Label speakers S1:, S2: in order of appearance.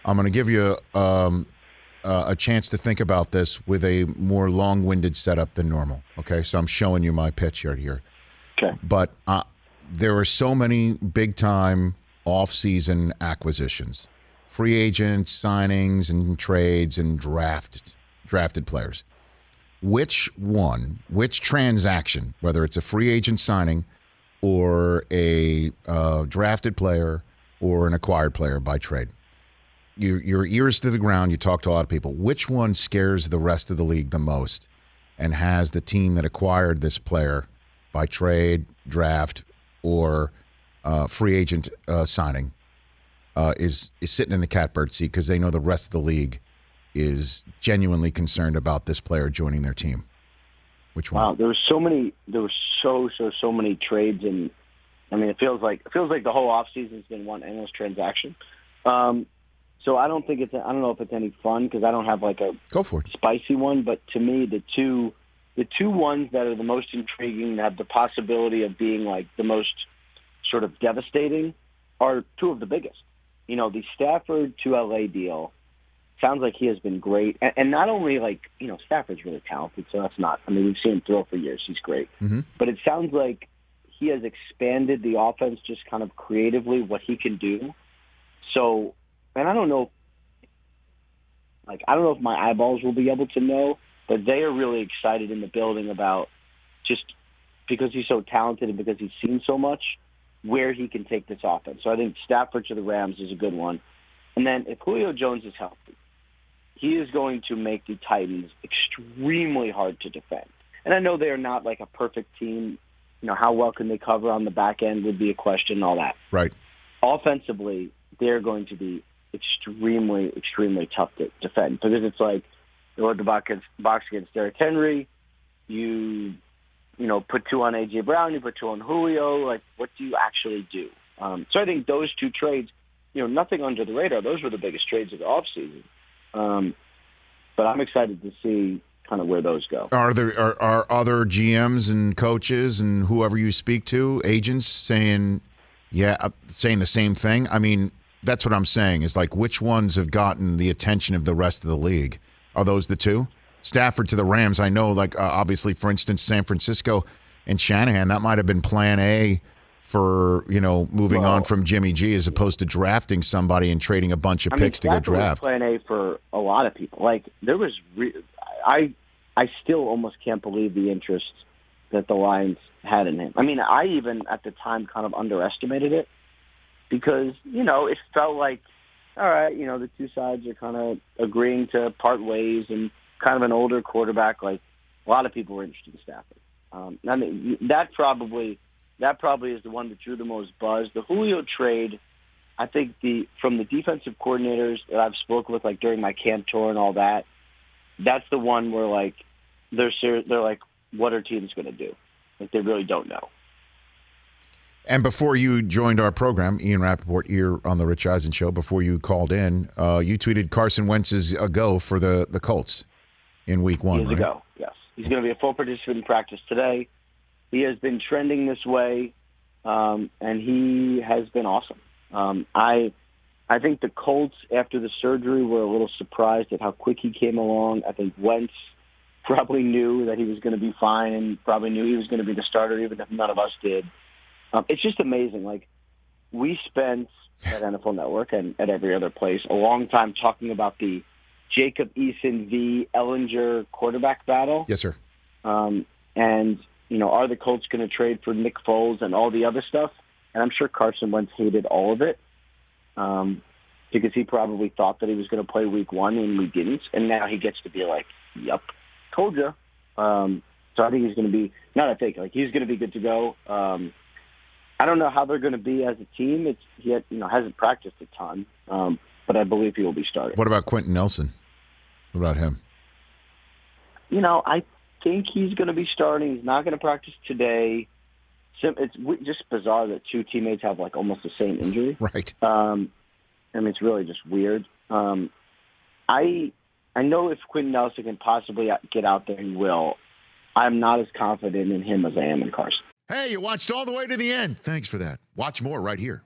S1: I'm going to give you a chance to think about this with a more long-winded setup than normal. Okay, so I'm showing you my pitch right here.
S2: Okay.
S1: But there are so many big-time off-season acquisitions, free agents, signings, and trades, and drafted players. Which transaction, whether it's a free agent signing or a drafted player or an acquired player by trade, your ears to the ground, you talk to a lot of people, which one scares the rest of the league the most and has the team that acquired this player by trade, draft, or free agent signing is sitting in the catbird seat because they know the rest of the league is genuinely concerned about this player joining their team? Which one?
S2: Wow, there were so many trades, and I mean, it feels like the whole offseason has been one endless transaction. So I don't know if it's any fun because I don't have like a
S1: go for it
S2: spicy one. But to me, the two ones that are the most intriguing, that have the possibility of being like the most sort of devastating, are two of the biggest. You know, the Stafford to LA deal. Sounds like he has been great. And not only Stafford's really talented, so that's not, I mean, we've seen him throw for years. He's great.
S1: Mm-hmm.
S2: But it sounds like he has expanded the offense just kind of creatively, what he can do. So, and I don't know if my eyeballs will be able to know, but they are really excited in the building about just because he's so talented and because he's seen so much, where he can take this offense. So I think Stafford to the Rams is a good one. And then if Julio Jones is healthy, he is going to make the Titans extremely hard to defend. And I know they are not like a perfect team. You know, how well can they cover on the back end would be a question and all that.
S1: Right.
S2: Offensively, they're going to be extremely, extremely tough to defend because it's like you load the box against Derrick Henry, you put two on A.J. Brown, you put two on Julio. Like, what do you actually do? So I think those two trades, nothing under the radar. Those were the biggest trades of the offseason. But I'm excited to see kind of where those go.
S1: Are other GMs and coaches and whoever you speak to, agents, saying the same thing? I mean, that's what I'm saying is like which ones have gotten the attention of the rest of the league? Are those the two? Stafford to the Rams, I know, like obviously, for instance, San Francisco and Shanahan, that might have been plan A for, moving on from Jimmy G as opposed to drafting somebody and trading a bunch of picks to go draft.
S2: Plan A for a lot of people. Like there was, I still almost can't believe the interest that the Lions had in him. I mean, I even at the time kind of underestimated it because, it felt like, all right, the two sides are kind of agreeing to part ways and kind of an older quarterback. Like a lot of people were interested in Stafford. I mean, that probably is the one that drew the most buzz. The Julio trade, I think from the defensive coordinators that I've spoken with, like during my camp tour and all that, that's the one where like they're like, what are teams going to do? Like they really don't know.
S1: And before you joined our program, Ian Rapoport here on the Rich Eisen Show, before you called in, you tweeted Carson Wentz is a go for the Colts in Week 1.
S2: He's a go. Yes, he's going to be a full participant in practice today. He has been trending this way, and he has been awesome. I think the Colts, after the surgery, were a little surprised at how quick he came along. I think Wentz probably knew that he was going to be fine and probably knew he was going to be the starter, even if none of us did. It's just amazing. Like, we spent at NFL Network and at every other place a long time talking about the Jacob Eason v. Ellinger quarterback battle.
S1: Yes, sir.
S2: And are the Colts going to trade for Nick Foles and all the other stuff? And I'm sure Carson Wentz hated all of it because he probably thought that he was going to play Week 1 and we didn't. And now he gets to be like, yep, told you. So I think he's going to be – he's going to be good to go. I don't know how they're going to be as a team. He hasn't practiced a ton, but I believe he will be starting.
S1: What about Quentin Nelson? What about him?
S2: I think he's going to be starting. He's not going to practice today. It's just bizarre that two teammates have like almost the same injury.
S1: Right.
S2: I mean, it's really just weird. I know if Quentin Nelson can possibly get out there, he will. I'm not as confident in him as I am in Carson.
S1: Hey, you watched all the way to the end. Thanks for that. Watch more right here.